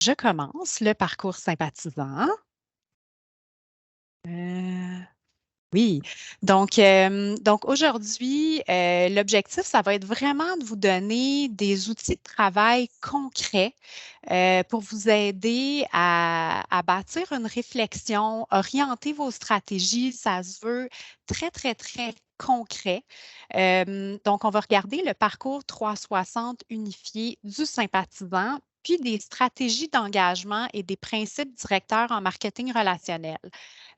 Je commence le parcours sympathisant. Euh, oui, donc aujourd'hui, l'objectif, ça va être vraiment de vous donner des outils de travail concrets pour vous aider à bâtir une réflexion, orienter vos stratégies. Ça se veut très, très, très concret. Donc, on va regarder le parcours 360 unifié du sympathisant, puis des stratégies d'engagement et des principes directeurs en marketing relationnel.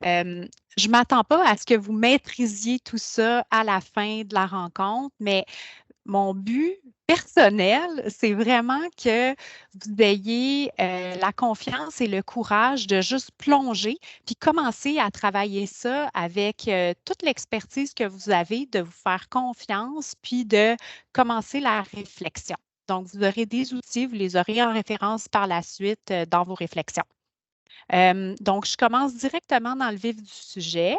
Euh, je ne m'attends pas à ce que vous maîtrisiez tout ça à la fin de la rencontre, mais mon but personnel, c'est vraiment que vous ayez la confiance et le courage de juste plonger, puis commencer à travailler ça avec toute l'expertise que vous avez, de vous faire confiance, puis de commencer la réflexion. Donc, vous aurez des outils, vous les aurez en référence par la suite dans vos réflexions. Donc, je commence directement dans le vif du sujet.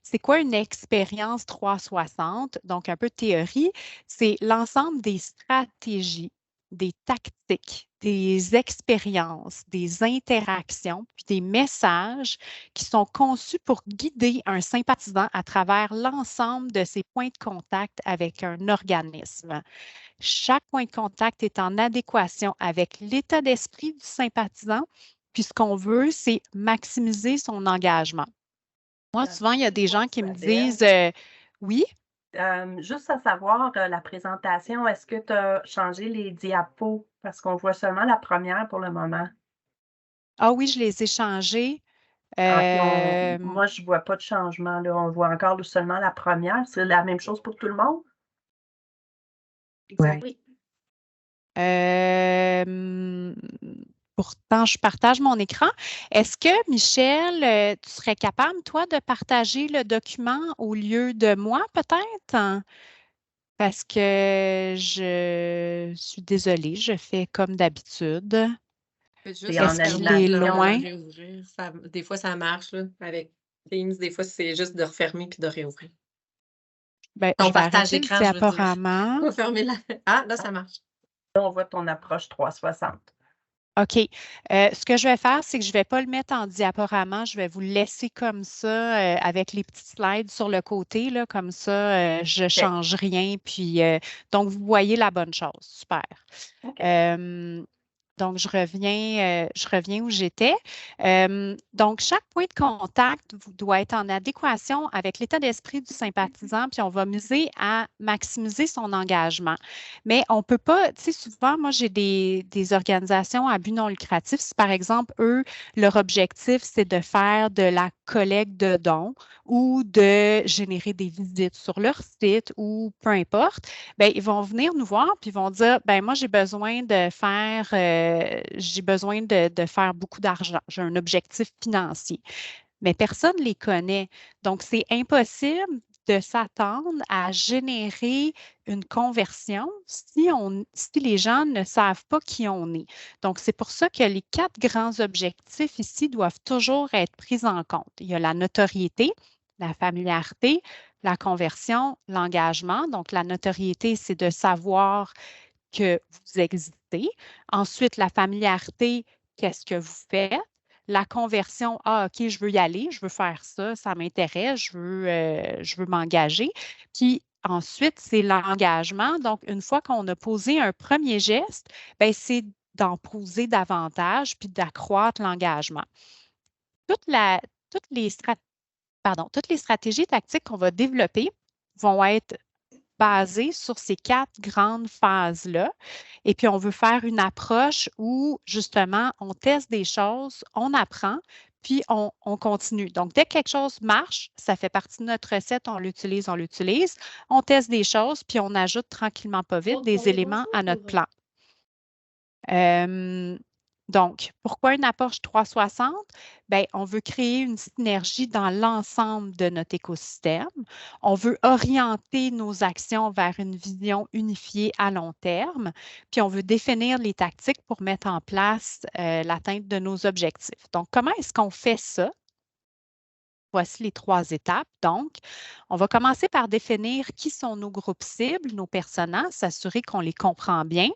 C'est quoi une expérience 360? Donc, un peu de théorie, c'est l'ensemble des stratégies, des tactiques, des expériences, des interactions, puis des messages qui sont conçus pour guider un sympathisant à travers l'ensemble de ses points de contact avec un organisme. Chaque point de contact est en adéquation avec l'état d'esprit du sympathisant, puis ce qu'on veut, c'est maximiser son engagement. Moi, souvent, il y a des gens qui me Isabelle. disent oui. Juste à savoir, la présentation, est-ce que tu as changé les diapos? Parce qu'on voit seulement la première pour le moment. Ah oui, je les ai changés. Ah, puis Euh, moi, je vois pas de changement, là. On voit encore seulement la première. C'est la même chose pour tout le monde? Exact. Oui. euh, Pourtant, je partage mon écran. Est-ce que, Michel, tu serais capable, toi, de partager le document au lieu de moi, peut-être? Parce que je suis désolée, je fais comme d'habitude. Faites C'est juste en Est-ce qu'il est fermer puis de animation. loin? réouvrir. Des fois, ça marche là, avec Teams. Des fois, c'est juste de refermer puis de réouvrir. Ben, je Ton vais partage arrêter le d'écran, je veux dire. diaporama. Faut fermer la. Ah, là, ça marche. Là, on voit ton approche 360. OK. Ce que je vais faire, c'est que je ne vais pas le mettre en diaporama. Je vais vous le laisser comme ça, avec les petits slides sur le côté, là, comme ça, je ne OK. change rien. Puis, donc, vous voyez la bonne chose. Super. OK. Euh, donc, je reviens où j'étais. Donc, chaque point de contact doit être en adéquation avec l'état d'esprit du sympathisant, puis on va miser à maximiser son engagement. Mais on ne peut pas, tu sais, souvent, moi, j'ai des organisations à but non lucratif. Si, par exemple, eux, leur objectif, c'est de faire de la collecte de dons ou de générer des visites sur leur site ou peu importe, ben, ils vont venir nous voir puis ils vont dire, ben moi, j'ai besoin de faire beaucoup d'argent. J'ai un objectif financier. Mais personne ne les connaît. Donc, c'est impossible de s'attendre à générer une conversion si les gens ne savent pas qui on est. Donc, c'est pour ça que les quatre grands objectifs ici doivent toujours être pris en compte. Il y a la notoriété, la familiarité, la conversion, l'engagement. Donc, la notoriété, c'est de savoir que vous existez. Ensuite, la familiarité, qu'est-ce que vous faites? La conversion, ah, OK, je veux y aller, je veux faire ça, ça m'intéresse, je veux m'engager. Puis ensuite, c'est l'engagement. Donc, une fois qu'on a posé un premier geste, ben, c'est d'en poser davantage puis d'accroître l'engagement. Toute la, toutes les strat- Pardon, toutes les stratégies tactiques qu'on va développer vont être basées sur ces quatre grandes phases-là. Et puis, on veut faire une approche où, justement, on teste des choses, on apprend, puis on continue. Donc, dès que quelque chose marche, ça fait partie de notre recette, on l'utilise, on l'utilise. On teste des choses, puis on ajoute tranquillement, pas vite, des éléments à notre plan. Euh, donc, pourquoi une approche 360? Bien, on veut créer une synergie dans l'ensemble de notre écosystème. On veut orienter nos actions vers une vision unifiée à long terme. Puis, on veut définir les tactiques pour mettre en place l'atteinte de nos objectifs. Donc, comment est-ce qu'on fait ça? Voici les 3 étapes. Donc, on va commencer par définir qui sont nos groupes cibles, nos personas, s'assurer qu'on les comprend bien.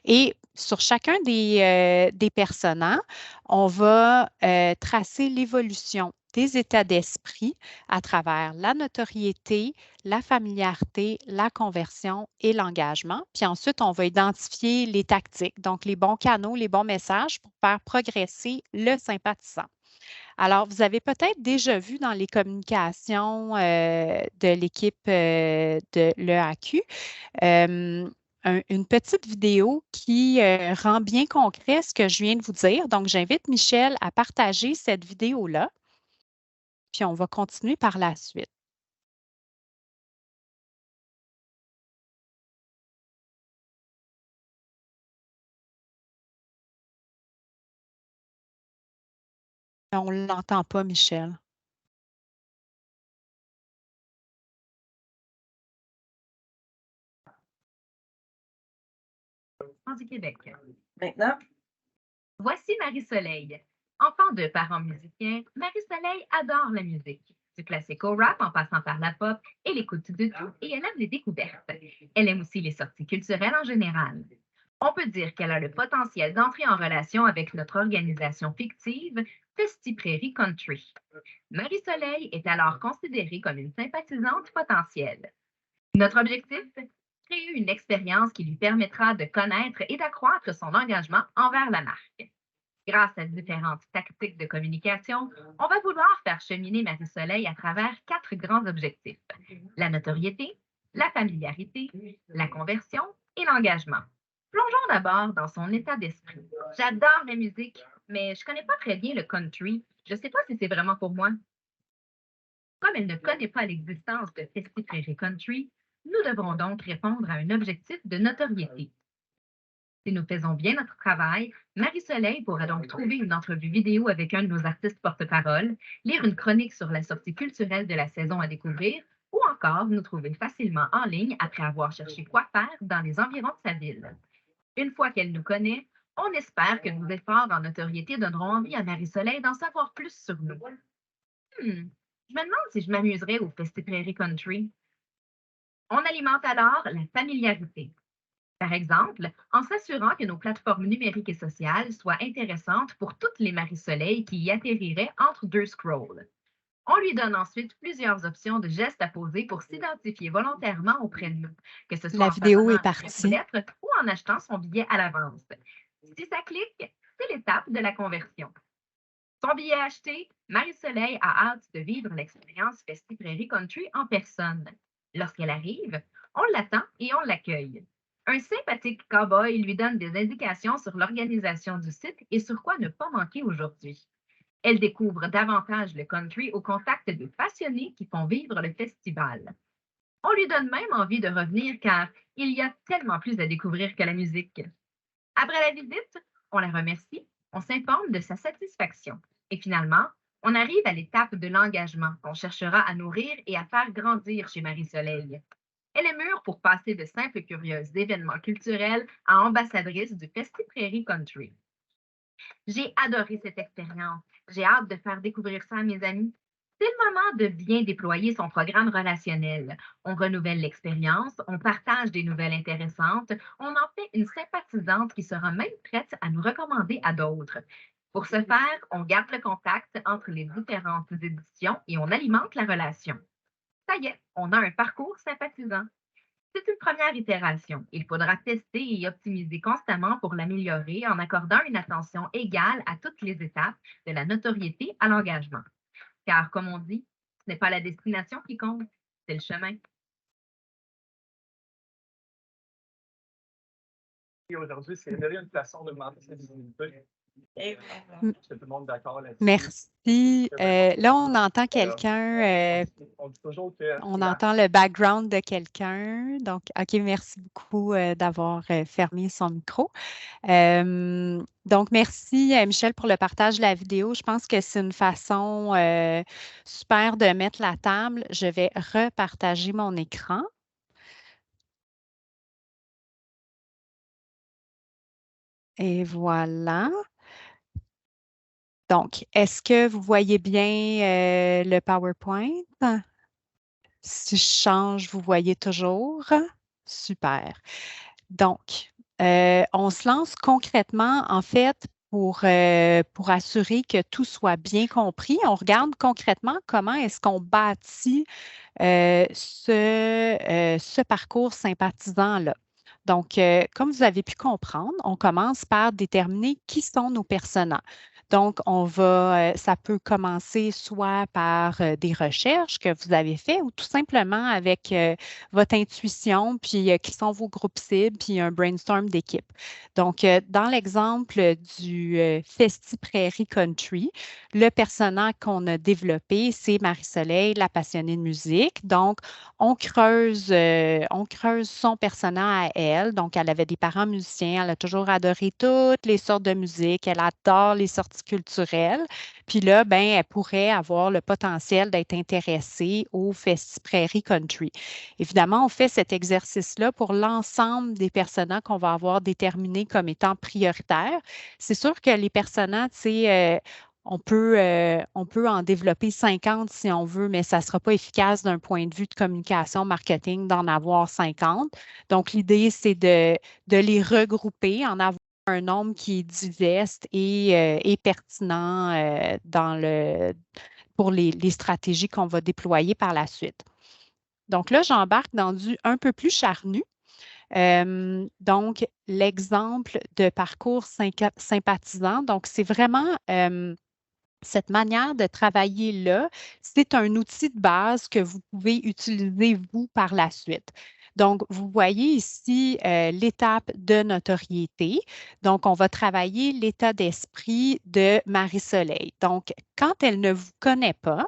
Et sur chacun des personas, on va tracer l'évolution des états d'esprit à travers la notoriété, la familiarité, la conversion et l'engagement. Puis ensuite, on va identifier les tactiques, donc les bons canaux, les bons messages pour faire progresser le sympathisant. Alors, vous avez peut-être déjà vu dans les communications de l'équipe de l'EAQ une petite vidéo qui rend bien concret ce que je viens de vous dire. Donc, j'invite Michel à partager cette vidéo-là, puis on va continuer par la suite. On ne l'entend pas, Michel. Du Québec. Maintenant, Voici Marie-Soleil. Enfant de parents musiciens, Marie-Soleil adore la musique. Du classique au rap en passant par la pop, elle écoute de tout et elle aime les découvertes. Elle aime aussi les sorties culturelles en général. On peut dire qu'elle a le potentiel d'entrer en relation avec notre organisation fictive, Festi Prairie Country. Marie-Soleil est alors considérée comme une sympathisante potentielle. Notre objectif? Créer une expérience qui lui permettra de connaître et d'accroître son engagement envers la marque. Grâce à différentes tactiques de communication, on va vouloir faire cheminer Marie-Soleil à travers 4 grands objectifs: la notoriété, la familiarité, la conversion et l'engagement. Plongeons d'abord dans son état d'esprit. J'adore la musique, mais je ne connais pas très bien le country. Je ne sais pas si c'est vraiment pour moi. Comme elle ne connaît pas l'existence de Festi Prairie Country, nous devrons donc répondre à un objectif de notoriété. Si nous faisons bien notre travail, Marie-Soleil pourra donc trouver une entrevue vidéo avec un de nos artistes porte-parole, lire une chronique sur la sortie culturelle de la saison à découvrir, ou encore nous trouver facilement en ligne après avoir cherché quoi faire dans les environs de sa ville. Une fois qu'elle nous connaît, on espère que nos efforts en notoriété donneront envie à Marie-Soleil d'en savoir plus sur nous. Je me demande si je m'amuserais au Festi Prairie Country. On alimente alors la familiarité. Par exemple, en s'assurant que nos plateformes numériques et sociales soient intéressantes pour toutes les Marie-Soleil qui y atterriraient entre 2 scrolls. On lui donne ensuite plusieurs options de gestes à poser pour s'identifier volontairement auprès de nous, que ce soit La en vidéo façonnant est un partie. lettre ou en achetant son billet à l'avance. Si ça clique, c'est l'étape de la conversion. Son billet acheté, Marie-Soleil a hâte de vivre l'expérience Festi Prairie Country en personne. Lorsqu'elle arrive, on l'attend et on l'accueille. Un sympathique cow-boy lui donne des indications sur l'organisation du site et sur quoi ne pas manquer aujourd'hui. Elle découvre davantage le country au contact des passionnés qui font vivre le festival. On lui donne même envie de revenir car il y a tellement plus à découvrir que la musique. Après la visite, on la remercie, on s'informe de sa satisfaction. Et finalement, on arrive à l'étape de l'engagement qu'on cherchera à nourrir et à faire grandir chez Marie-Soleil. Elle est mûre pour passer de simples curieuses d'événements culturels à ambassadrice du Festi Prairie Country. J'ai adoré cette expérience. J'ai hâte de faire découvrir ça à mes amis. C'est le moment de bien déployer son programme relationnel. On renouvelle l'expérience, on partage des nouvelles intéressantes, on en fait une sympathisante qui sera même prête à nous recommander à d'autres. Pour ce faire, on garde le contact entre les différentes éditions et on alimente la relation. Ça y est, on a un parcours sympathisant. C'est une première itération. Il faudra tester et optimiser constamment pour l'améliorer en accordant une attention égale à toutes les étapes, de la notoriété à l'engagement. Car, comme on dit, ce n'est pas la destination qui compte, c'est le chemin. Et aujourd'hui, c'est une façon d'augmenter sa visibilité. et Mm. Est-ce que tout le monde est d'accord là-dessus? Merci. Là, on entend quelqu'un. On dit toujours que On entend le background de quelqu'un. Donc, OK, merci beaucoup d'avoir fermé son micro. Donc, merci Michel pour le partage de la vidéo. Je pense que c'est une façon super de mettre la table. Je vais repartager mon écran. Et voilà. Donc, est-ce que vous voyez bien le PowerPoint? Si je change, vous voyez toujours? Super. Donc, on se lance concrètement, en fait, pour assurer que tout soit bien compris. On regarde concrètement comment est-ce qu'on bâtit ce parcours sympathisant-là. Donc, comme vous avez pu comprendre, on commence par déterminer qui sont nos personas. Donc, ça peut commencer soit par des recherches que vous avez faites ou tout simplement avec votre intuition, puis qui sont vos groupes cibles, puis un brainstorm d'équipe. Donc, dans l'exemple du Festi Prairie Country, le persona qu'on a développé, c'est Marie-Soleil, la passionnée de musique. Donc, on creuse son persona à elle. Donc, elle avait des parents musiciens. Elle a toujours adoré toutes les sortes de musique. Elle adore les sorties culturelles. Puis là, ben, elle pourrait avoir le potentiel d'être intéressée au Festi Prairie Country. Évidemment, on fait cet exercice-là pour l'ensemble des personas qu'on va avoir déterminés comme étant prioritaires. C'est sûr que les personas, tu sais, on peut en développer 50 si on veut, mais ça ne sera pas efficace d'un point de vue de communication, marketing, d'en avoir 50. Donc, l'idée, c'est de les regrouper, en avoir un nombre qui est divers et pertinent pour les stratégies qu'on va déployer par la suite. Donc là, j'embarque dans du un peu plus charnu. Donc, l'exemple de parcours sympathisant, donc c'est vraiment cette manière de travailler là, c'est un outil de base que vous pouvez utiliser vous par la suite. Donc, vous voyez ici l'étape de notoriété. Donc, on va travailler l'état d'esprit de Marie-Soleil. Donc, quand elle ne vous connaît pas,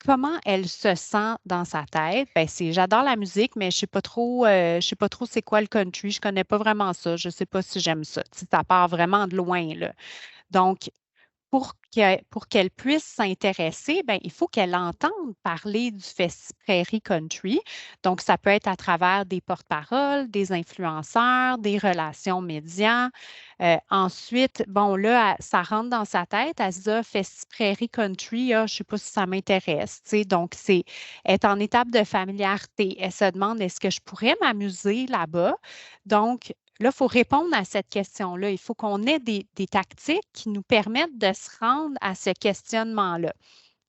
comment elle se sent dans sa tête? Ben, c'est j'adore la musique, mais je ne sais pas trop c'est quoi le country. Je ne connais pas vraiment ça. Je ne sais pas si j'aime ça. Tu sais, ça part vraiment de loin, là. Donc, pour qu'elle puisse s'intéresser, ben, il faut qu'elle entende parler du Festi Prairie Country. Donc, ça peut être à travers des porte-paroles, des influenceurs, des relations médias. Ensuite, bon, là, ça rentre dans sa tête. Elle se dit, Festi Prairie Country, je ne sais pas si ça m'intéresse. Tu sais, donc, c'est être en étape de familiarité. Elle se demande, est-ce que je pourrais m'amuser là-bas? Donc, là, il faut répondre à cette question-là. Il faut qu'on ait des tactiques qui nous permettent de se rendre à ce questionnement-là.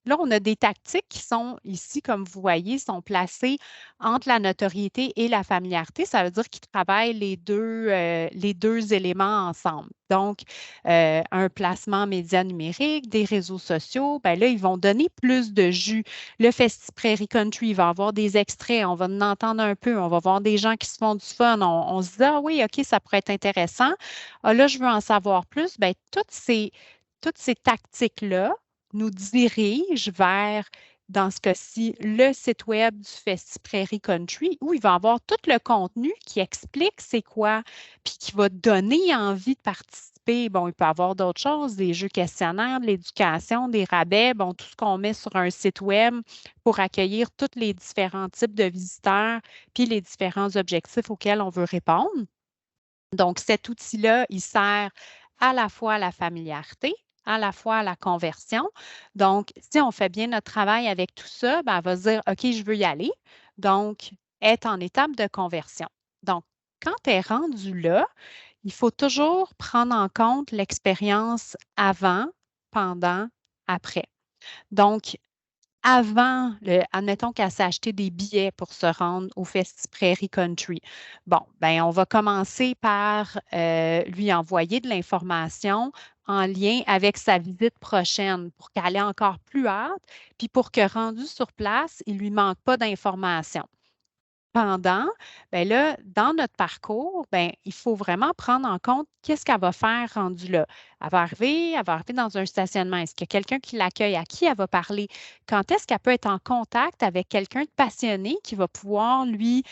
Là, on a des tactiques qui sont ici, comme vous voyez, sont placées entre la notoriété et la familiarité. Ça veut dire qu'ils travaillent les deux éléments ensemble. Donc, un placement média numérique, des réseaux sociaux, bien là, ils vont donner plus de jus. Le Festi Prairie Country, il va avoir des extraits, on va en entendre un peu, on va voir des gens qui se font du fun. On se dit, ah oui, OK, ça pourrait être intéressant. Ah, là, je veux en savoir plus. Bien, toutes ces tactiques-là nous dirige vers, dans ce cas-ci, le site web du Festi Prairie Country où il va avoir tout le contenu qui explique c'est quoi, puis qui va donner envie de participer. Bon, il peut y avoir d'autres choses, des jeux questionnaires, de l'éducation, des rabais, bon, tout ce qu'on met sur un site web pour accueillir tous les différents types de visiteurs, puis les différents objectifs auxquels on veut répondre. Donc, cet outil-là, il sert à la fois à la familiarité, à la fois à la conversion. Donc, si on fait bien notre travail avec tout ça, ben, elle va se dire, OK, je veux y aller. Donc, être en étape de conversion. Donc, quand tu es rendu là, il faut toujours prendre en compte l'expérience avant, pendant, après. Donc, admettons qu'elle s'est acheté des billets pour se rendre au Festi Prairie Country. Bon, ben on va commencer par lui envoyer de l'information en lien avec sa visite prochaine pour qu'elle ait encore plus hâte, puis pour que rendu sur place, il ne lui manque pas d'informations. Pendant, bien là, dans notre parcours, bien, il faut vraiment prendre en compte qu'est-ce qu'elle va faire rendue là. Elle va arriver dans un stationnement. Est-ce qu'il y a quelqu'un qui l'accueille? À qui elle va parler? Quand est-ce qu'elle peut être en contact avec quelqu'un de passionné qui va pouvoir lui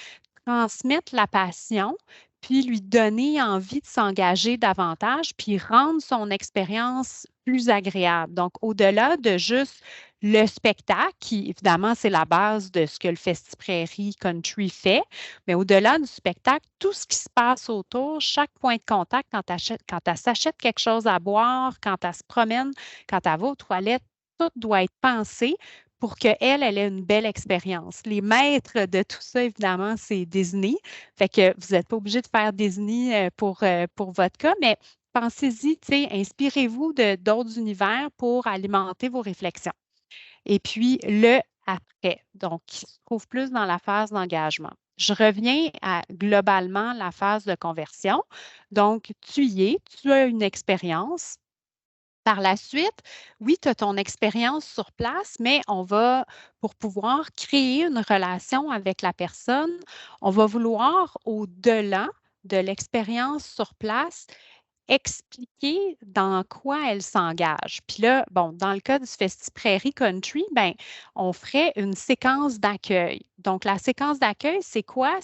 transmettre la passion, puis lui donner envie de s'engager davantage, puis rendre son expérience plus agréable. Donc, au-delà de juste le spectacle, qui évidemment, c'est la base de ce que le Festi Prairie Country fait, mais au-delà du spectacle, tout ce qui se passe autour, chaque point de contact, quand elle s'achète quelque chose à boire, quand elle se promène, quand elle va aux toilettes, tout doit être pensé pour qu'elle ait une belle expérience. Les maîtres de tout ça, évidemment, c'est Disney. Fait que vous n'êtes pas obligé de faire Disney pour votre cas, mais pensez-y, inspirez-vous d'autres univers pour alimenter vos réflexions. Et puis, le après, donc, qui se trouve plus dans la phase d'engagement. Je reviens à globalement la phase de conversion. Donc, tu y es, tu as une expérience. Par la suite, oui, tu as ton expérience sur place, mais pour pouvoir créer une relation avec la personne, on va vouloir, au-delà de l'expérience sur place, expliquer dans quoi elle s'engage. Puis là, bon, dans le cas du Festi Prairie Country, ben, on ferait une séquence d'accueil. Donc, la séquence d'accueil, c'est quoi?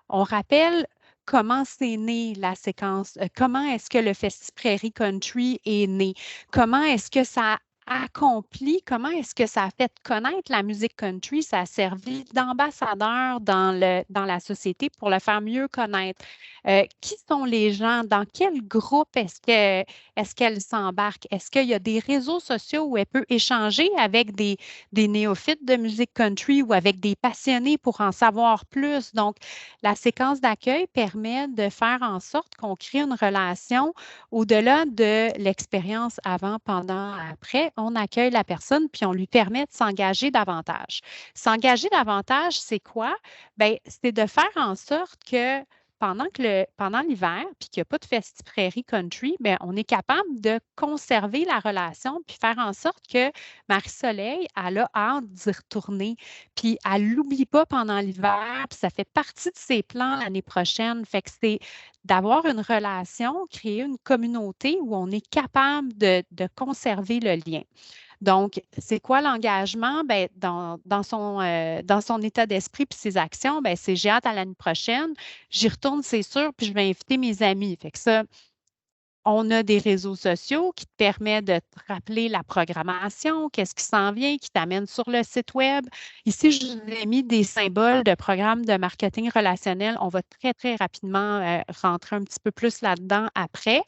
On rappelle comment c'est né la séquence, comment est-ce que le Festi Prairie Country est né, comment est-ce que ça a accompli, comment est-ce que ça a fait connaître la musique country, ça a servi d'ambassadeur dans la société pour le faire mieux connaître. Qui sont les gens? Dans quel groupe est-ce qu'elle s'embarque? Est-ce qu'il y a des réseaux sociaux où elle peut échanger avec des néophytes de musique country ou avec des passionnés pour en savoir plus? Donc, la séquence d'accueil permet de faire en sorte qu'on crée une relation au-delà de l'expérience avant, pendant, après. On accueille la personne puis on lui permet de s'engager davantage. S'engager davantage, c'est quoi? Bien, c'est de faire en sorte que pendant l'hiver, puis qu'il n'y a pas de Festi Prairie Country, bien, on est capable de conserver la relation puis faire en sorte que Marie-Soleil, elle a hâte d'y retourner. Puis elle ne l'oublie pas pendant l'hiver, puis ça fait partie de ses plans l'année prochaine. Fait que c'est d'avoir une relation, créer une communauté où on est capable de conserver le lien. Donc, c'est quoi l'engagement? Ben, dans son état d'esprit puis ses actions, ben, c'est j'ai hâte à l'année prochaine, j'y retourne, c'est sûr, puis je vais inviter mes amis. Fait que ça, on a des réseaux sociaux qui te permettent de te rappeler la programmation, qu'est-ce qui s'en vient, qui t'amène sur le site Web. Ici, je vous ai mis des symboles de programmes de marketing relationnel. On va très, très rapidement rentrer un petit peu plus là-dedans après,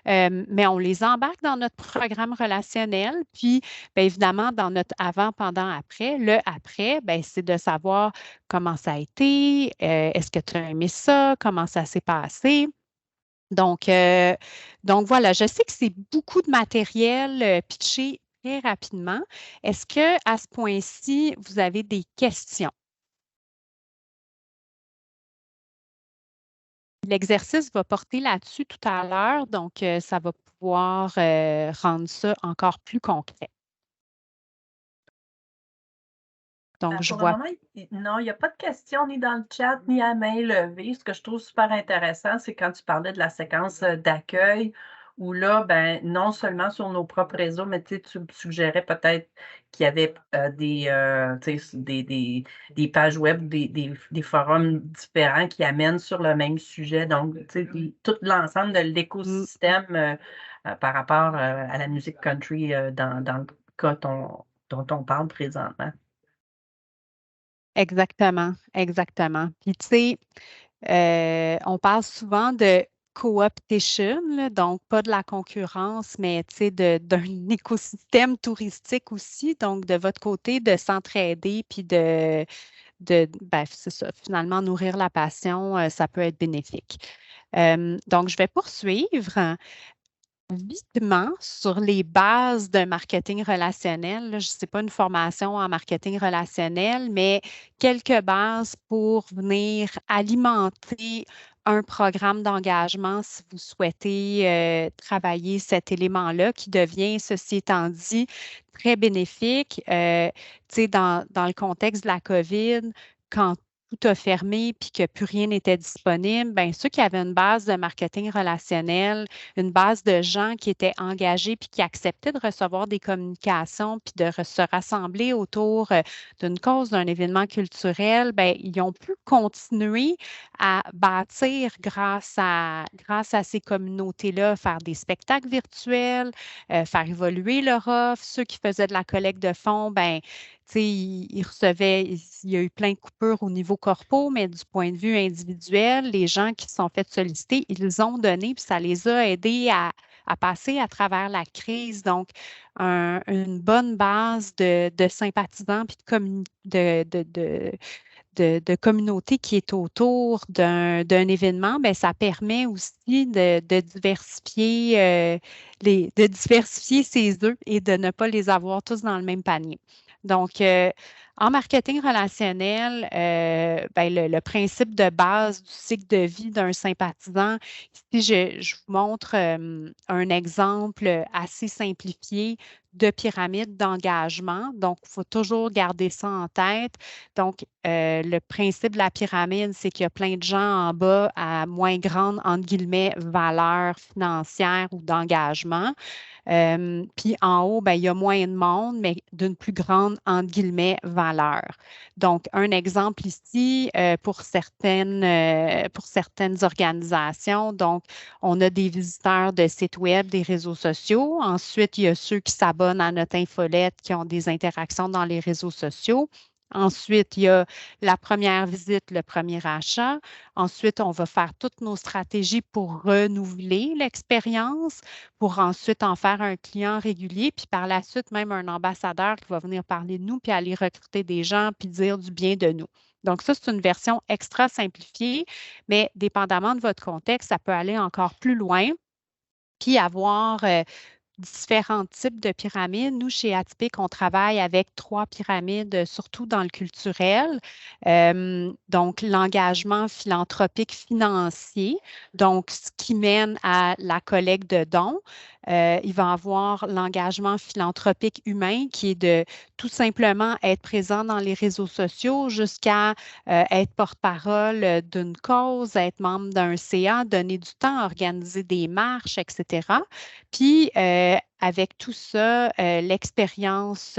mais on les embarque dans notre programme relationnel. Puis, bien évidemment, dans notre avant, pendant, après. Le après, bien, c'est de savoir comment ça a été, est-ce que tu as aimé ça, comment ça s'est passé. Donc voilà, je sais que c'est beaucoup de matériel pitché très rapidement. Est-ce qu'à ce point-ci, vous avez des questions? L'exercice va porter là-dessus tout à l'heure, donc ça va pouvoir rendre ça encore plus concret. Donc, je Pour le vois. moment, non, il n'y a pas de questions ni dans le chat ni à main levée. Ce que je trouve super intéressant, c'est quand tu parlais de la séquence d'accueil, où là, ben, non seulement sur nos propres réseaux, mais tu suggérais peut-être qu'il y avait des pages web, des forums différents qui amènent sur le même sujet. Donc, tout l'ensemble de l'écosystème par rapport à la musique country dans le cas dont on parle présentement. Exactement, exactement. Puis, tu sais, on parle souvent de cooptation, là, donc pas de la concurrence, mais tu sais, d'un écosystème touristique aussi. Donc, de votre côté, de s'entraider, puis ben, c'est ça, finalement, nourrir la passion, ça peut être bénéfique. Donc, je vais poursuivre vitement sur les bases d'un marketing relationnel. Là, je ne sais pas une formation en marketing relationnel, mais quelques bases pour venir alimenter un programme d'engagement si vous souhaitez travailler cet élément-là qui devient, ceci étant dit, très bénéfique. Tu sais, dans le contexte de la COVID, quand tout a fermé puis que plus rien n'était disponible, bien, ceux qui avaient une base de marketing relationnel, une base de gens qui étaient engagés puis qui acceptaient de recevoir des communications puis de se rassembler autour d'une cause, d'un événement culturel, bien, ils ont pu continuer à bâtir grâce à ces communautés-là, faire des spectacles virtuels, faire évoluer leur offre. Ceux qui faisaient de la collecte de fonds, ben, ils recevaient, il y a eu plein de coupures au niveau corpo, mais du point de vue individuel, les gens qui se sont fait solliciter, ils ont donné, puis ça les a aidés à passer à travers la crise. Donc, une bonne base de sympathisants puis de communauté qui est autour d'un événement, bien, ça permet aussi de diversifier, de diversifier ses œufs et de ne pas les avoir tous dans le même panier. Donc, en marketing relationnel, ben, le principe de base du cycle de vie d'un sympathisant, ici, je vous montre un exemple assez simplifié de pyramide d'engagement. Donc, il faut toujours garder ça en tête. Donc, le principe de la pyramide, c'est qu'il y a plein de gens en bas à moins grande, entre guillemets, valeur financière ou d'engagement. Puis en haut, ben, il y a moins de monde, mais d'une plus grande, entre guillemets, valeur. Donc, un exemple ici pour certaines organisations. Donc, on a des visiteurs de sites web, des réseaux sociaux. Ensuite, il y a ceux qui s'abonnent à notre infolette, qui ont des interactions dans les réseaux sociaux. Ensuite, il y a la première visite, le premier achat. Ensuite, on va faire toutes nos stratégies pour renouveler l'expérience, pour ensuite en faire un client régulier, puis par la suite, même un ambassadeur qui va venir parler de nous, puis aller recruter des gens, puis dire du bien de nous. Donc, ça, c'est une version extra simplifiée, mais dépendamment de votre contexte, ça peut aller encore plus loin, puis avoir différents types de pyramides. Nous, chez Atypique, on travaille avec 3 pyramides, surtout dans le culturel. Donc, l'engagement philanthropique financier, donc ce qui mène à la collecte de dons. Il va avoir l'engagement philanthropique humain qui est de tout simplement être présent dans les réseaux sociaux jusqu'à être porte-parole d'une cause, être membre d'un CA, donner du temps, organiser des marches, etc. Puis, avec tout ça, l'expérience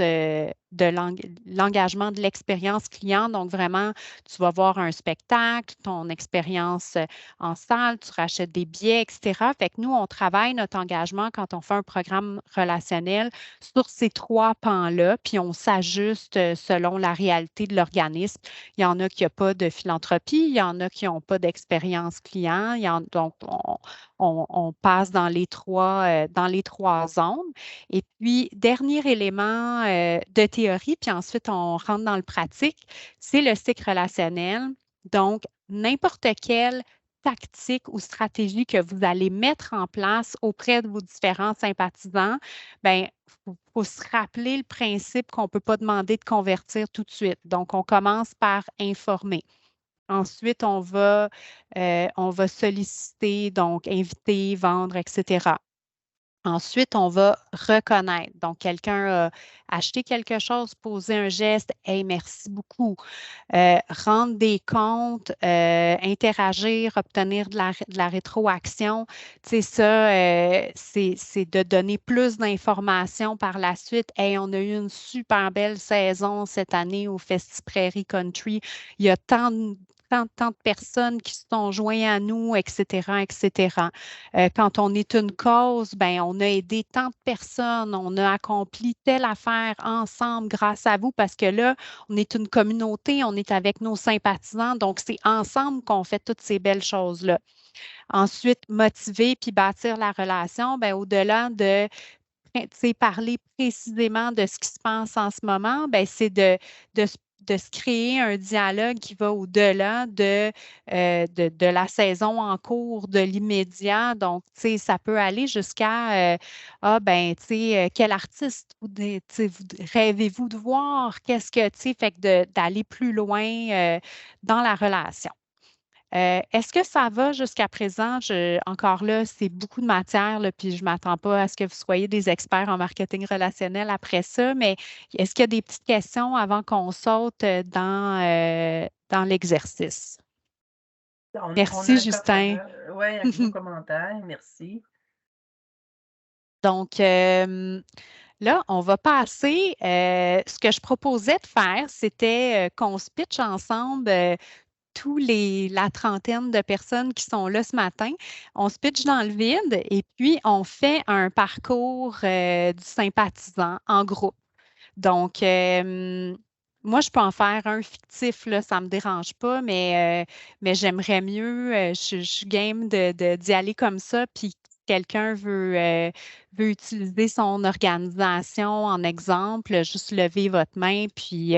l'engagement de l'expérience client. Donc, vraiment, tu vas voir un spectacle, ton expérience en salle, tu rachètes des billets, etc. Fait que nous, on travaille notre engagement quand on fait un programme relationnel sur ces 3 pans-là, puis on s'ajuste selon la réalité de l'organisme. Il y en a qui n'ont pas de philanthropie, il y en a qui n'ont pas d'expérience client. Donc, on passe dans les 3 zones. Et puis, dernier élément de théorie, puis ensuite on rentre dans le pratique, c'est le cycle relationnel. Donc, n'importe quelle tactique ou stratégie que vous allez mettre en place auprès de vos différents sympathisants, bien, il faut se rappeler le principe qu'on ne peut pas demander de convertir tout de suite. Donc, on commence par informer. Ensuite, on va solliciter, donc inviter, vendre, etc. Ensuite, on va reconnaître. Donc, quelqu'un a acheté quelque chose, posé un geste, hey, merci beaucoup. Rendre des comptes, interagir, obtenir de la rétroaction. Tu sais, ça, c'est de donner plus d'informations par la suite. Hey, on a eu une super belle saison cette année au Festi Prairie Country. Il y a tant de personnes qui se sont jointes à nous, etc., etc. Quand on est une cause, ben, on a aidé tant de personnes, on a accompli telle affaire ensemble grâce à vous parce que là, on est une communauté, on est avec nos sympathisants, donc c'est ensemble qu'on fait toutes ces belles choses-là. Ensuite, motiver puis bâtir la relation, ben, au-delà de parler précisément de ce qui se passe en ce moment, ben, c'est de se créer un dialogue qui va au-delà de la saison en cours, de l'immédiat. Donc, ça peut aller jusqu'à ben, quel artiste rêvez-vous de voir? Qu'est-ce que, fait que d'aller plus loin dans la relation. Est-ce que ça va jusqu'à présent? Encore là, c'est beaucoup de matière, là, puis je ne m'attends pas à ce que vous soyez des experts en marketing relationnel après ça, mais est-ce qu'il y a des petites questions avant qu'on saute dans l'exercice? Merci, Justin. Oui, un gros commentaire, merci. Donc, là, on va passer. Ce que je proposais de faire, c'était qu'on se pitche ensemble la trentaine de personnes qui sont là ce matin. On se pitche dans le vide et puis on fait un parcours du sympathisant en groupe. Donc, moi, je peux en faire un fictif, là, ça ne me dérange pas, mais j'aimerais mieux, je suis game d'y aller comme ça, puis quelqu'un veut utiliser son organisation en exemple, juste lever votre main, puis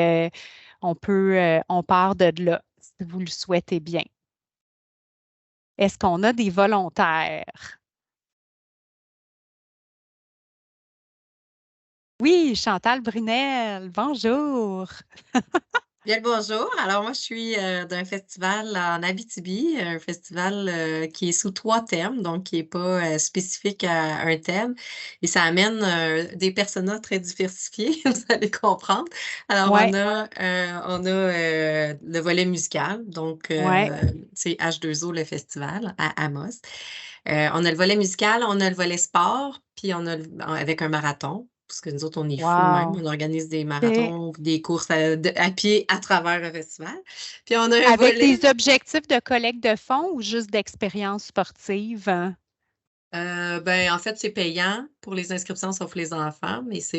on part de là, si vous le souhaitez bien. Est-ce qu'on a des volontaires? Oui, Chantal Brunel, bonjour. Bien le bonjour. Alors moi, je suis d'un festival en Abitibi, un festival qui est sous 3 thèmes, donc qui n'est pas spécifique à un thème. Et ça amène des personas très diversifiés, vous allez comprendre. Alors Ouais. on a le volet musical, donc Ouais. c'est H2O le festival à Amos. On a le volet musical, on a le volet sport, puis on a avec un marathon. Parce que nous autres, on est fous de même. Wow. On organise des Et marathons, des courses à pied à travers le festival. Puis on a un avec volet. des objectifs de collecte de fonds ou juste d'expérience sportive? En fait, c'est payant pour les inscriptions, sauf les enfants, mais ça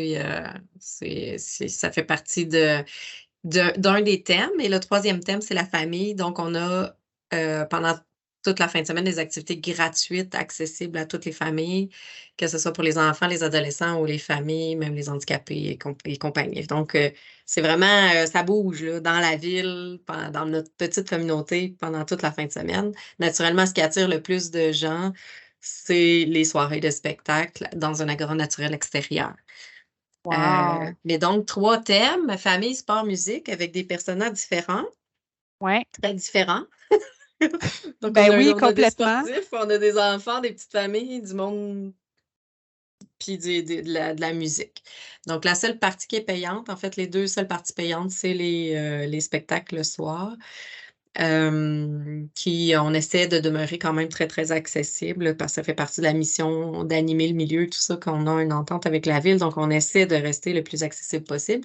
fait partie d'un des thèmes. Et le troisième thème, c'est la famille. Donc, on a pendant toute la fin de semaine des activités gratuites accessibles à toutes les familles, que ce soit pour les enfants, les adolescents ou les familles, même les handicapés et compagnie. Donc, c'est vraiment, ça bouge là, dans la ville, dans notre petite communauté pendant toute la fin de semaine. Naturellement, ce qui attire le plus de gens, c'est les soirées de spectacle dans un agora naturel extérieur. Wow. Mais donc, 3 thèmes, famille, sport, musique, avec des personnages différents, Ouais. très différents. Donc, Ben oui, on a des complètement. sportifs, on a des enfants, des petites familles, du monde, puis de la musique. Donc, la seule partie qui est payante, en fait, les 2 seules parties payantes, c'est les spectacles le soir. On essaie de demeurer quand même très, très accessible parce que ça fait partie de la mission d'animer le milieu, tout ça, qu'on a une entente avec la ville. Donc, on essaie de rester le plus accessible possible.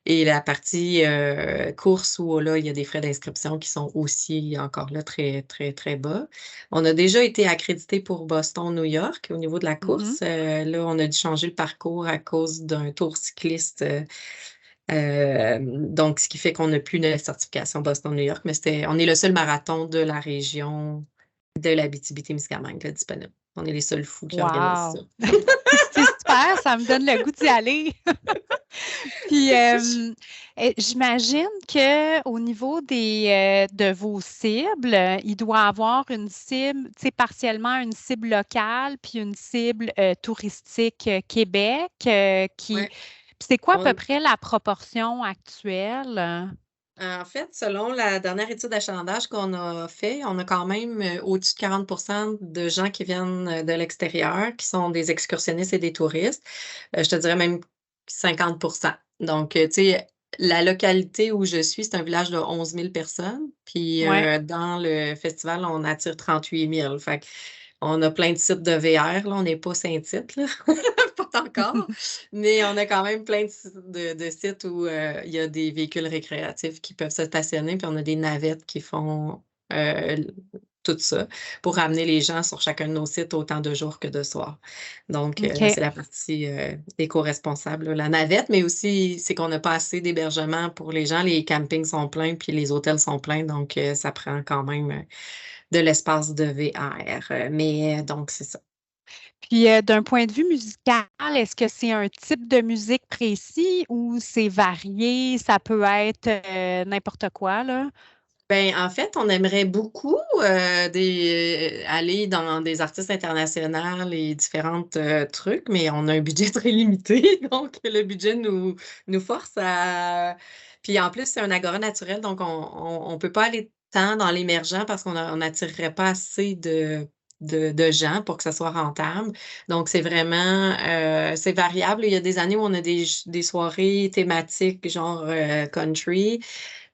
Et la partie course où là, il y a des frais d'inscription qui sont aussi encore là très, très, très bas. On a déjà été accrédité pour Boston, New York au niveau de la course. Là, on a dû changer le parcours à cause d'un tour cycliste. Donc, ce qui fait qu'on n'a plus de certification Boston-New York, mais on est le seul marathon de la région de l'Abitibi-Témiscamingue disponible. On est les seuls fous qui organisent Wow. ça. C'est super, ça me donne le goût d'y aller. Puis, j'imagine qu'au niveau de vos cibles, il doit y avoir une cible, tu sais, partiellement une cible locale, puis une cible touristique Québec. Ouais. Puis c'est quoi à peu On- près la proportion actuelle? En fait, selon la dernière étude d'achalandage qu'on a fait, on a quand même au-dessus de 40% de gens qui viennent de l'extérieur, qui sont des excursionnistes et des touristes. Je te dirais même 50%. Donc, tu sais, la localité où je suis, c'est un village de 11 000 personnes. Puis, Ouais. dans le festival, on attire 38 000. Fait on a plein de sites de VR, là. On n'est pas Saint-Tite, là. Pas encore. Mais on a quand même plein de sites où il y a des véhicules récréatifs qui peuvent se stationner, puis on a des navettes qui font tout ça pour ramener les gens sur chacun de nos sites autant de jours que de soirs. Donc, OK. c'est la partie éco-responsable, là, la navette, mais aussi c'est qu'on n'a pas assez d'hébergement pour les gens. Les campings sont pleins, puis les hôtels sont pleins, donc ça prend quand même de l'espace de VR. Mais donc, c'est ça. Puis, d'un point de vue musical, est-ce que c'est un type de musique précis ou c'est varié? Ça peut être n'importe quoi, là? Ben, en fait, on aimerait beaucoup aller dans des artistes internationaux et différents trucs, mais on a un budget très limité, donc le budget nous force à... Puis en plus, c'est un agora naturel, donc on peut pas aller tant dans l'émergent parce qu'on n'attirerait pas assez de gens pour que ça soit rentable. Donc, c'est vraiment, c'est variable. Il y a des années où on a des soirées thématiques genre country.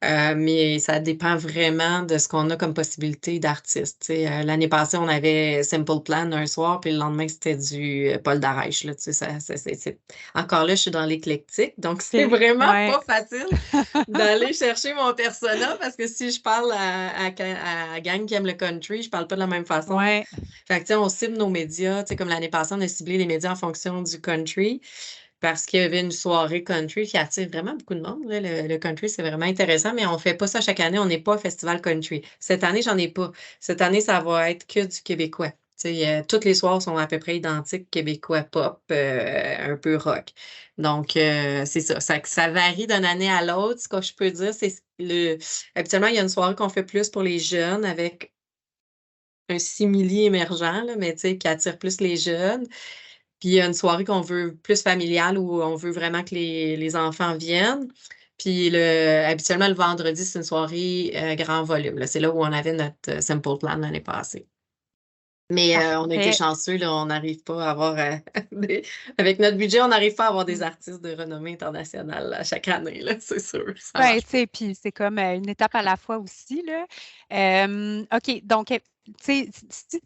Mais ça dépend vraiment de ce qu'on a comme possibilité d'artistes. L'année passée, on avait Simple Plan un soir, puis le lendemain, c'était du Paul Darèche. Là, Encore là, je suis dans l'éclectique, donc c'est vraiment pas facile d'aller chercher mon persona parce que si je parle à la gang qui aime le country, je parle pas de la même façon. Fait que, on cible nos médias. Comme l'année passée, on a ciblé les médias en fonction du country. Parce qu'il y avait une soirée country qui attire vraiment beaucoup de monde. Là. Le country, c'est vraiment intéressant, mais on ne fait pas ça chaque année. On n'est pas au festival country. Cette année, j'en ai pas. Cette année, ça va être que du québécois. Toutes les soirs sont à peu près identiques, québécois pop, un peu rock. Donc, c'est ça. Ça varie d'une année à l'autre. Ce que je peux dire, c'est habituellement, il y a une soirée qu'on fait plus pour les jeunes avec un simili émergent, là, mais qui attire plus les jeunes. Puis il y a une soirée qu'on veut plus familiale où on veut vraiment que les enfants viennent. Puis habituellement, le vendredi, c'est une soirée grand volume. C'est là où on avait notre Simple Plan l'année passée. Mais on a été chanceux, là, on n'arrive pas à avoir avec notre budget, on n'arrive pas à avoir des artistes de renommée internationale à chaque année, là, c'est sûr. Puis c'est comme une étape à la fois aussi, là. OK, donc si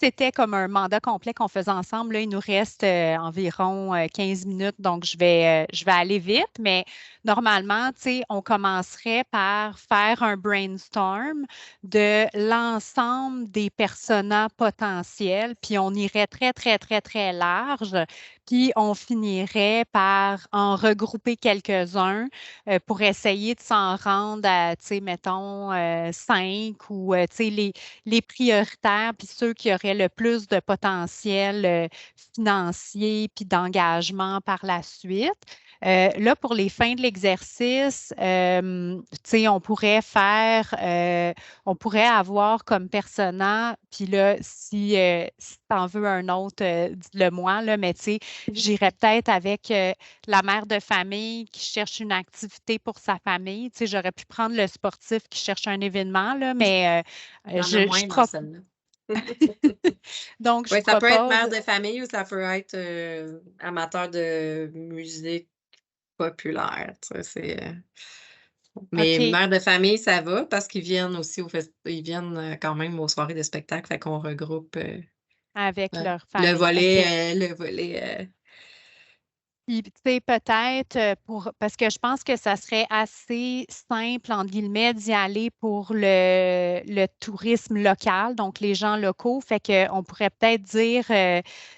c'était comme un mandat complet qu'on faisait ensemble, là, il nous reste environ 15 minutes, donc je vais aller vite, mais normalement, on commencerait par faire un brainstorm de l'ensemble des personas potentiels, puis on irait très, très, très, très large, puis on finirait par en regrouper quelques-uns pour essayer de s'en rendre à, mettons, 5 ou, les prioritaires, puis ceux qui auraient le plus de potentiel financier puis d'engagement par la suite. Là, pour les fins de l'exercice, on pourrait on pourrait avoir comme persona, puis là, si tu en veux un autre, dis-le moi, là, mais j'irais peut-être avec la mère de famille qui cherche une activité pour sa famille. J'aurais pu prendre le sportif qui cherche un événement, là, mais je celle-là. Donc, ça peut être mère de famille ou ça peut être amateur de musique populaire. Mais mère de famille, ça va parce qu'ils viennent aussi ils viennent quand même aux soirées de spectacle, fait qu'on regroupe avec leur famille. Le volet. Puis, peut-être parce que je pense que ça serait assez simple, entre guillemets, d'y aller pour le tourisme local, donc les gens locaux. Fait qu'on pourrait peut-être dire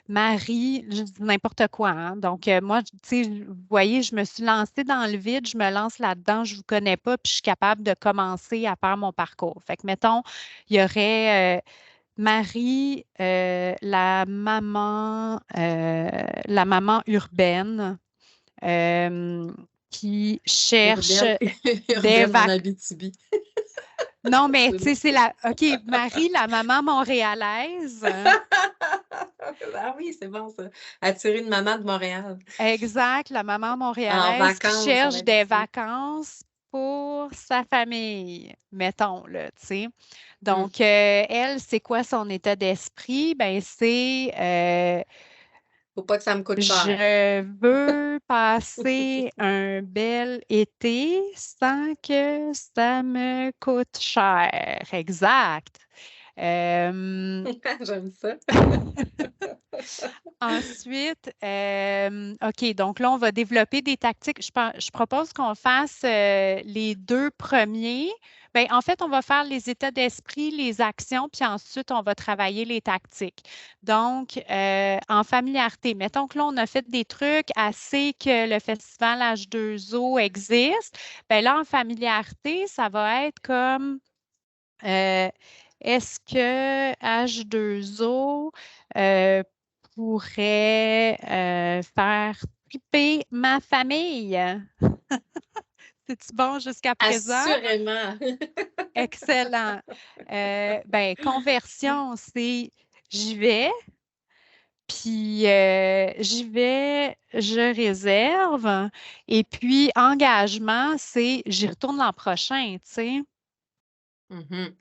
Marie, je dis n'importe quoi. Hein. Donc, moi, vous voyez, je me suis lancée dans le vide, je me lance là-dedans, je ne vous connais pas, puis je suis capable de commencer à faire mon parcours. Fait que, mettons, il y aurait. Marie, la maman urbaine qui cherche des vacances. Non, mais tu sais, c'est OK, Marie, la maman montréalaise. Ah oui, c'est bon ça. Attirer une maman de Montréal. Exact, la maman montréalaise qui cherche des vacances pour sa famille, mettons-le, tu sais. Donc, elle, c'est quoi son état d'esprit? Ben, c'est faut pas que ça me coûte cher. Je veux passer un bel été sans que ça me coûte cher. Exact. J'aime ça. Ensuite, OK, donc là, on va développer des tactiques. Je propose qu'on fasse les 2 premiers. Bien, en fait, on va faire les états d'esprit, les actions, puis ensuite, on va travailler les tactiques. Donc, en familiarité, mettons que là, on a fait des trucs assez que le festival H2O existe. Bien là, en familiarité, ça va être comme est-ce que H2O pourrait faire triper ma famille? C'est-tu bon jusqu'à présent? Assurément. Excellent. Ben, conversion, c'est j'y vais, puis j'y vais, je réserve. Et puis, engagement, c'est j'y retourne l'an prochain, tu sais. Mm-hmm.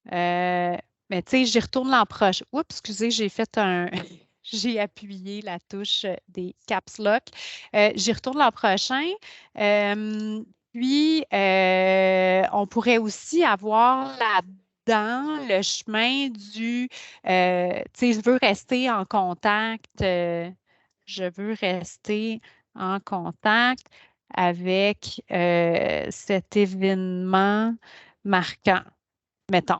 Mais tu sais, j'y retourne l'an prochain. Oups, excusez, j'ai fait un. J'ai appuyé la touche des caps lock. J'y retourne l'an prochain. Puis, on pourrait aussi avoir là-dedans le chemin du, tu sais, je veux rester en contact, je veux rester en contact avec cet événement marquant, mettons.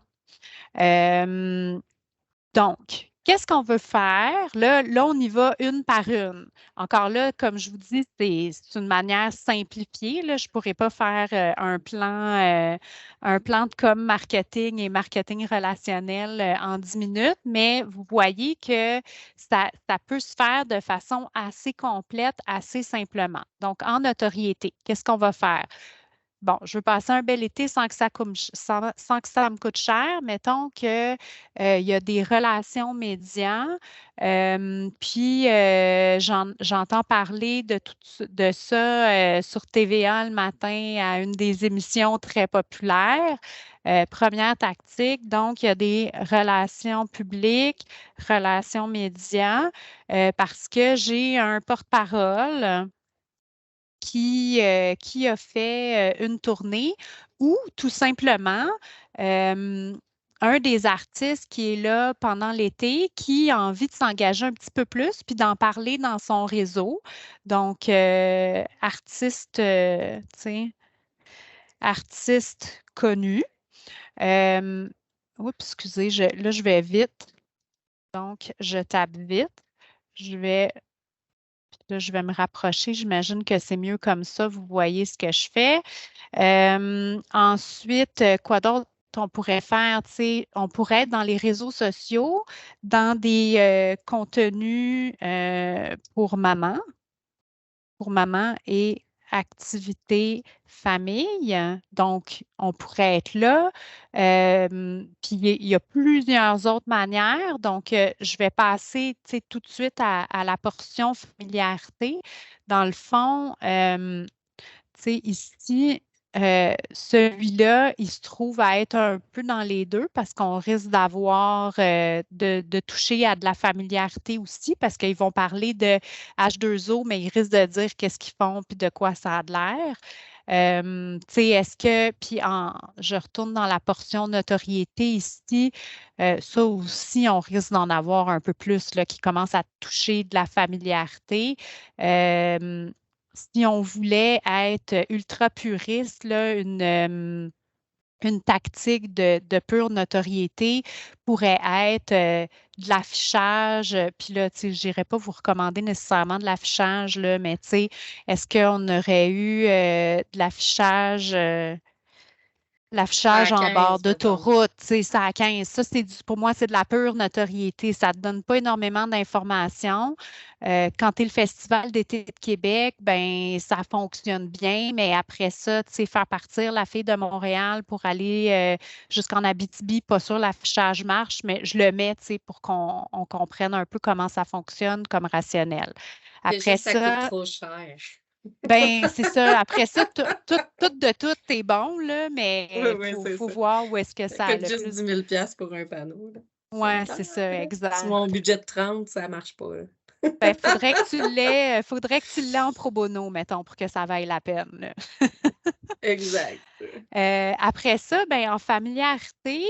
Donc, qu'est-ce qu'on veut faire? Là, on y va une par une. Encore là, comme je vous dis, c'est une manière simplifiée. Là. Je ne pourrais pas faire un plan de com marketing et marketing relationnel en 10 minutes, mais vous voyez que ça peut se faire de façon assez complète, assez simplement. Donc, en notoriété, qu'est-ce qu'on va faire? Bon, je veux passer un bel été sans que sans que ça me coûte cher. Mettons que, il y a des relations médias, puis j'entends parler de ça sur TVA le matin à une des émissions très populaires. Première tactique, donc il y a des relations publiques, relations médias, parce que j'ai un porte-parole qui a fait une tournée ou tout simplement un des artistes qui est là pendant l'été qui a envie de s'engager un petit peu plus puis d'en parler dans son réseau. Donc, artiste, tu sais, artiste connu. Euh, Oups, excusez, là, je vais vite. Donc, je tape vite. Je vais Là, je vais me rapprocher. J'imagine que c'est mieux comme ça. Vous voyez ce que je fais. Ensuite, quoi d'autre on pourrait faire? Tu sais, on pourrait être dans les réseaux sociaux, dans des contenus pour maman et activité famille. Donc, on pourrait être là. Puis, il y a plusieurs autres manières. Donc, je vais passer tout de suite à la portion familiarité. Dans le fond, tu sais, ici, celui-là, il se trouve à être un peu dans les deux parce qu'on risque d'avoir de toucher à de la familiarité aussi parce qu'ils vont parler de H2O, mais ils risquent de dire qu'est-ce qu'ils font puis de quoi ça a de l'air. Tu sais, je retourne dans la portion notoriété ici, ça aussi, on risque d'en avoir un peu plus là, qui commence à toucher de la familiarité. Si on voulait être ultra puriste, là, une tactique de pure notoriété pourrait être de l'affichage. Puis là, tu sais, je n'irais pas vous recommander nécessairement de l'affichage, là, mais tu sais, est-ce qu'on aurait eu de l'affichage? À L'affichage en bord 15, mettons. d'autoroute, tu sais, ça à 15. Ça, pour moi, c'est de la pure notoriété. Ça ne te donne pas énormément d'informations. Quand tu es le Festival d'été de Québec, ben ça fonctionne bien, mais après ça, tu sais, faire partir la fille de Montréal pour aller jusqu'en Abitibi, pas sûr l'affichage marche, mais je le mets, tu sais, pour qu'on comprenne un peu comment ça fonctionne comme rationnel. Déjà, Après ça coûte ça, trop cher. ben, c'est ça. Après ça, tout de tout est bon, là, Oui, mais oui, c'est faut ça. voir où est-ce que Ça ça a coûte le juste plus. 10 000 $ pour un panneau. Là. Ouais, C'est c'est cher, ça, là. Sur exact. mon budget de 30, ça marche pas. Là. Ben, faudrait que tu l'aies en pro bono, mettons, pour que ça vaille la peine, là. Exact. Après ça, ben, en familiarité,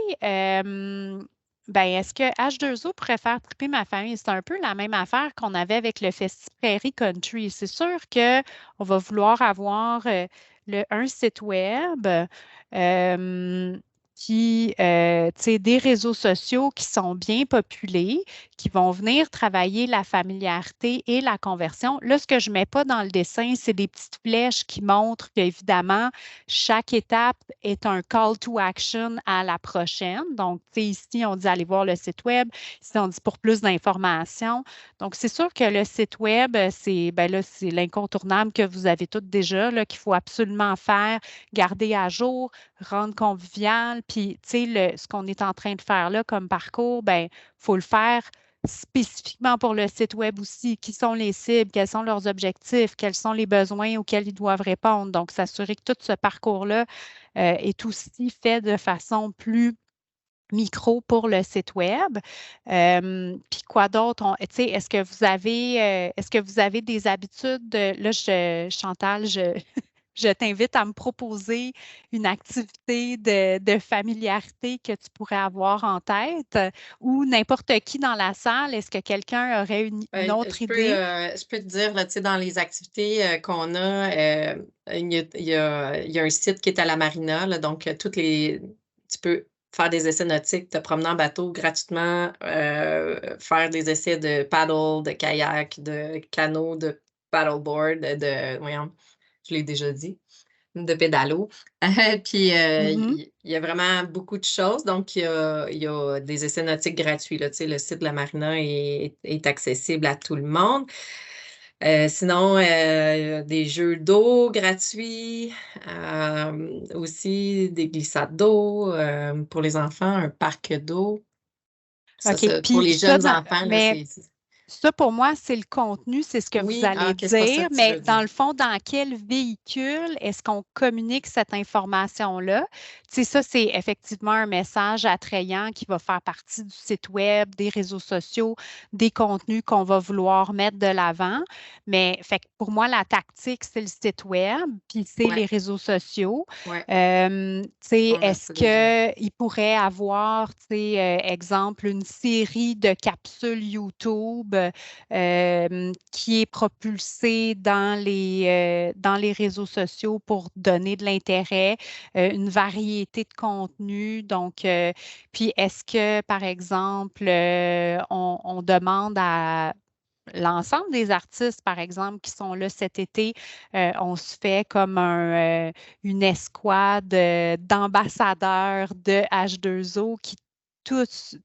ben, est-ce que H2O pourrait faire triper ma famille? C'est un peu la même affaire qu'on avait avec le Festi Prairie Country. C'est sûr qu'on va vouloir avoir un site web tu sais, des réseaux sociaux qui sont bien populés, qui vont venir travailler la familiarité et la conversion. Là, ce que je ne mets pas dans le dessin, c'est des petites flèches qui montrent qu'évidemment, chaque étape est un call to action à la prochaine. Donc, tu sais, ici, on dit aller voir le site web. Ici, on dit pour plus d'informations. Donc, c'est sûr que le site web, c'est l'incontournable que vous avez toutes déjà, là, qu'il faut absolument faire, garder à jour, rendre convivial. Puis, tu sais, ce qu'on est en train de faire là comme parcours, ben, il faut le faire spécifiquement pour le site web aussi. Qui sont les cibles? Quels sont leurs objectifs? Quels sont les besoins auxquels ils doivent répondre? Donc, s'assurer que tout ce parcours-là est aussi fait de façon plus micro pour le site web. Puis quoi d'autre? Est-ce que vous avez des habitudes? Là, Chantal, je t'invite à me proposer une activité de familiarité que tu pourrais avoir en tête ou n'importe qui dans la salle. Est-ce que quelqu'un aurait une autre idée? Je peux te dire, là, tu sais, dans les activités qu'on a, il y a un site qui est à la marina, là, donc tu peux faire des essais nautiques, te promener en bateau gratuitement, faire des essais de paddle, de kayak, de canot, de paddleboard, voyons, je l'ai déjà dit, de pédalo. Puis, il y a vraiment beaucoup de choses. Donc, il y a des essais nautiques gratuits, là. Tu sais, le site de la marina est accessible à tout le monde. Sinon, des jeux d'eau gratuits, aussi des glissades d'eau pour les enfants, un parc d'eau. Ça, OK. pour les Puis ça, jeunes enfants, là, ça, pour moi, c'est le contenu, c'est ce que Oui, vous allez OK, c'est pas ça dire, que tu mais veux dans dire. le fond, dans quel véhicule est-ce qu'on communique cette information-là? Tu sais, ça, c'est effectivement un message attrayant qui va faire partie du site web, des réseaux sociaux, des contenus qu'on va vouloir mettre de l'avant. Mais fait que pour moi, la tactique, c'est le site web, puis c'est les Ouais, réseaux sociaux. ouais, Tu sais, on a est-ce ça déjà. qu'il pourrait avoir, tu sais, exemple, une série de capsules YouTube qui est propulsée dans les réseaux sociaux pour donner de l'intérêt, une variété de contenus. Donc, puis est-ce que, par exemple, on demande à l'ensemble des artistes, par exemple, qui sont là cet été, on se fait comme une escouade d'ambassadeurs de H2O qui tous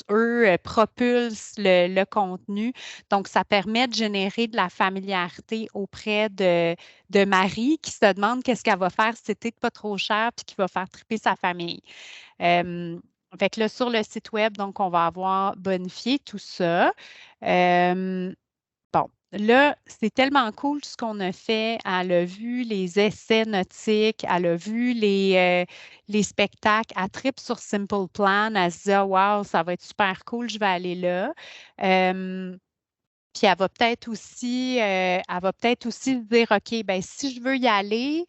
eux, propulsent le contenu. Donc, ça permet de générer de la familiarité auprès de Marie qui se demande qu'est-ce qu'elle va faire cet été de pas trop cher puis qui va faire triper sa famille. Fait que là, sur le site web, donc, on va avoir bonifié tout ça. Bon, là, c'est tellement cool ce qu'on a fait. Elle a vu les essais nautiques, elle a vu les spectacles. Elle tripe sur Simple Plan. Elle se dit, oh, wow, ça va être super cool, je vais aller là. Puis elle va peut-être aussi se dire, OK, ben si je veux y aller,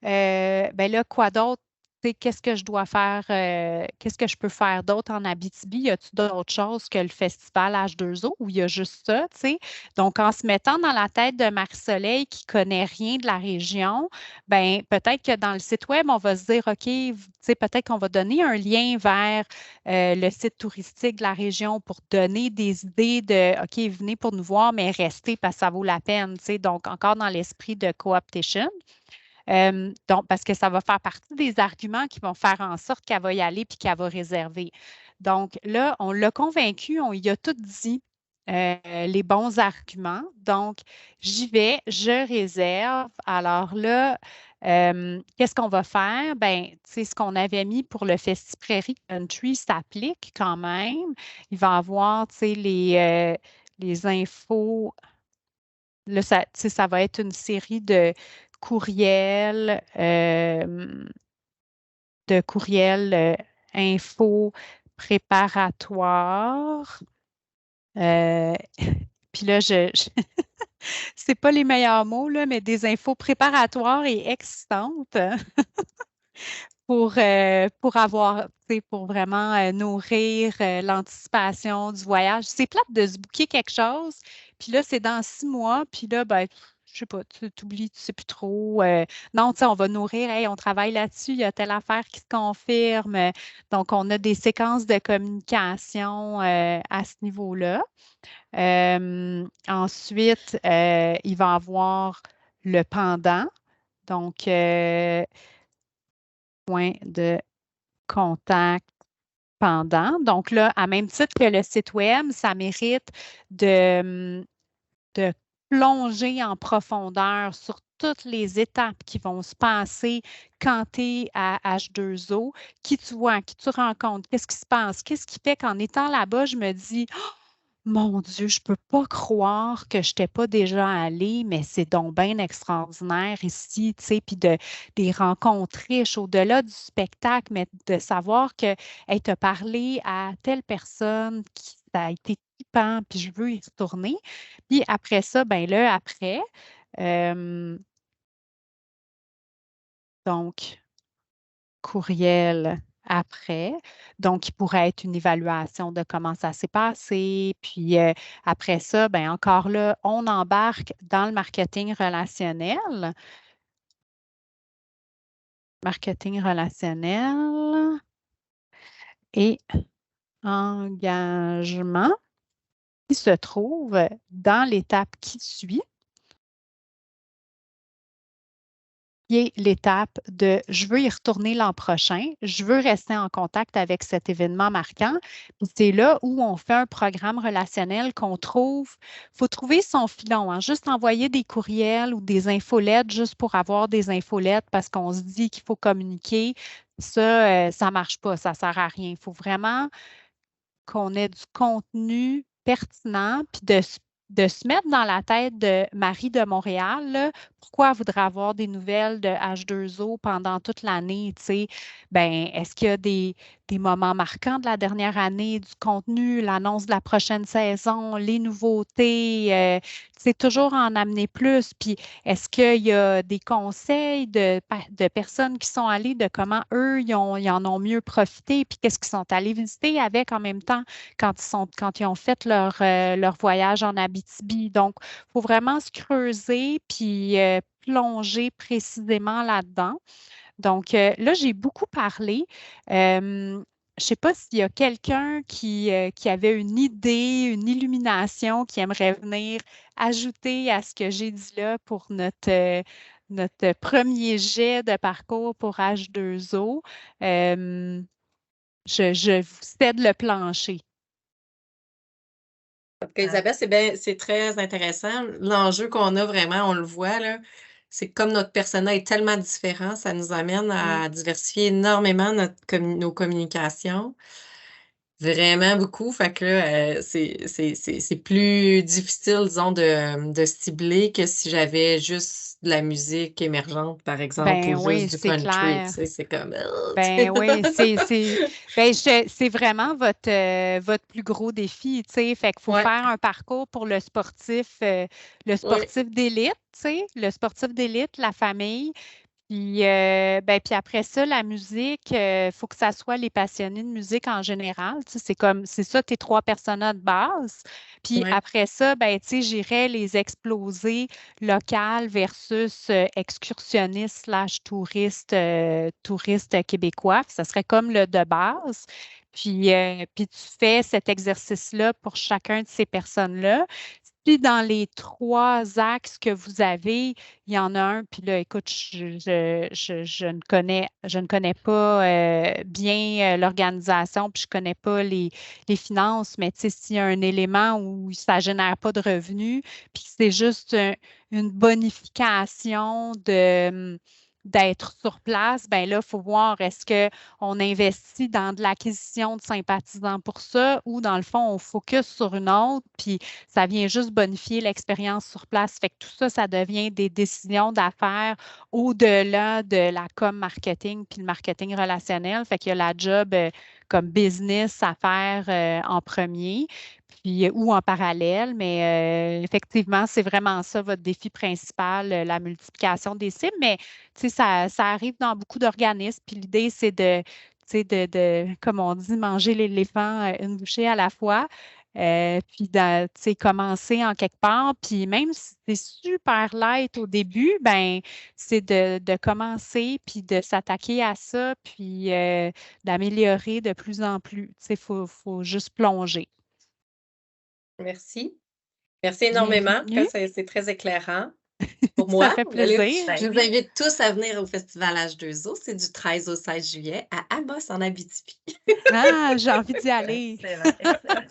ben là, quoi d'autre? Tu sais, qu'est-ce que je dois faire? Qu'est-ce que je peux faire d'autre en Abitibi? Y a-t-il d'autres choses que le festival H2O ou il y a juste ça, tu sais? Donc, en se mettant dans la tête de Marie-Soleil qui connaît rien de la région, ben peut-être que dans le site web, on va se dire, OK, tu sais, peut-être qu'on va donner un lien vers le site touristique de la région pour donner des idées de, OK, venez pour nous voir, mais restez parce que ça vaut la peine, tu sais? Donc, encore dans l'esprit de co-optation. Donc, parce que ça va faire partie des arguments qui vont faire en sorte qu'elle va y aller puis qu'elle va réserver. Donc, là, on l'a convaincue, on y a tout dit les bons arguments. Donc, j'y vais, je réserve. Alors là, qu'est-ce qu'on va faire? Ben, tu sais, ce qu'on avait mis pour le Festi Prairie Country s'applique quand même. Il va y avoir, tu sais, les infos. Là, tu sais, ça va être une série courriels, de courriels info préparatoires. Puis là, c'est pas les meilleurs mots, là, mais des infos préparatoires et excitantes pour avoir, tu sais, pour vraiment nourrir l'anticipation du voyage. C'est plate de se booker quelque chose, puis là, c'est dans 6 mois, puis là, ben, je sais pas, tu t'oublies, tu sais plus trop. Non, tu sais, on va nourrir, hey, on travaille là-dessus, il y a telle affaire qui se confirme. Donc, on a des séquences de communication à ce niveau-là. Ensuite, il va y avoir le pendant. Donc, point de contact pendant. Donc là, à même titre que le site web, ça mérite de plonger en profondeur sur toutes les étapes qui vont se passer quand tu es à H2O, qui tu vois, qui tu rencontres, qu'est-ce qui se passe, qu'est-ce qui fait qu'en étant là-bas, je me dis, Mon Dieu, je peux pas croire que je n'étais pas déjà allée, mais c'est donc bien extraordinaire ici, tu sais, puis de les rencontrer au-delà du spectacle, mais de savoir que elle t'a parlé à telle personne qui ça a été trippant, puis je veux y retourner. Puis après ça, ben là, après, euh, donc courriel après. Donc, il pourrait être une évaluation de comment ça s'est passé. Puis après ça, ben encore là, on embarque dans le marketing relationnel. Marketing relationnel et engagement qui se trouve dans l'étape qui suit, qui est l'étape de je veux y retourner l'an prochain, je veux rester en contact avec cet événement marquant. Puis c'est là où on fait un programme relationnel qu'on trouve. Il faut trouver son filon, hein, juste envoyer des courriels ou des infolettes juste pour avoir des infolettes parce qu'on se dit qu'il faut communiquer. Ça ne marche pas, ça ne sert à rien. Il faut vraiment qu'on ait du contenu pertinent, puis de se mettre dans la tête de Marie de Montréal, là, pourquoi elle voudrait avoir des nouvelles de H2O pendant toute l'année, tu sais? Ben, est-ce qu'il y a des moments marquants de la dernière année, du contenu, l'annonce de la prochaine saison, les nouveautés, c'est toujours en amener plus. Puis, est-ce qu'il y a des conseils de personnes qui sont allées, de comment eux, ils en ont mieux profité, puis qu'est-ce qu'ils sont allés visiter avec en même temps quand ils ont fait leur voyage en Abitibi. Donc, il faut vraiment se creuser puis plonger précisément là-dedans. Donc, là, j'ai beaucoup parlé. Je ne sais pas s'il y a quelqu'un qui avait une idée, une illumination, qui aimerait venir ajouter à ce que j'ai dit là pour notre premier jet de parcours pour H2O. Euh, je vous cède le plancher. En tout cas, Isabelle, c'est très intéressant. L'enjeu qu'on a vraiment, on le voit, là, c'est que comme notre persona est tellement différent, ça nous amène à diversifier énormément nos communications. Vraiment beaucoup. Fait que là, c'est plus difficile, disons, de cibler que si j'avais juste de la musique émergente, par exemple, Ben ou oui, juste du c'est country. Tu clair. sais, c'est comme. Ben oui, c'est vraiment votre plus gros défi, tu sais. Fait qu'il faut Ouais, faire un parcours pour le ouais. sportif d'élite, tu sais, le sportif d'élite, la famille. Puis, puis après ça, la musique, il faut que ça soit les passionnés de musique en général. Tu sais, c'est ça tes trois personas de base. Puis Ouais. après ça, ben, tu sais, j'irais les exploser local versus excursionniste slash touriste québécois. Ça serait comme le de base. Puis tu fais cet exercice-là pour chacun de ces personnes-là. Puis dans les trois axes que vous avez, il y en a un, puis là, écoute, je ne connais pas bien l'organisation, puis je ne connais pas les finances, mais tu sais, s'il y a un élément où ça ne génère pas de revenus, puis c'est juste une bonification d'être sur place, ben là, il faut voir est-ce qu'on investit dans de l'acquisition de sympathisants pour ça ou dans le fond, on focus sur une autre, puis ça vient juste bonifier l'expérience sur place. Fait que tout ça, ça devient des décisions d'affaires au-delà de la com marketing puis le marketing relationnel. Fait qu'il y a la job comme business à faire en premier. Puis, ou en parallèle, mais effectivement, c'est vraiment ça votre défi principal, la multiplication des cibles. Mais tu sais, ça arrive dans beaucoup d'organismes. Puis l'idée, c'est tu sais, comme on dit, manger l'éléphant une bouchée à la fois. Puis, tu sais, commencer en quelque part. Puis, même si c'est super light au début, ben c'est de commencer, puis de s'attaquer à ça, puis d'améliorer de plus en plus. Tu sais, faut juste plonger. Merci. Merci énormément. En tout cas, Bienvenue. c'est très éclairant pour Ça moi. fait Allez, plaisir. je vous invite tous à venir au Festival H2O. C'est du 13 au 16 juillet à Amos en Abitibi. Ah, j'ai envie d'y aller. Excellent, excellent.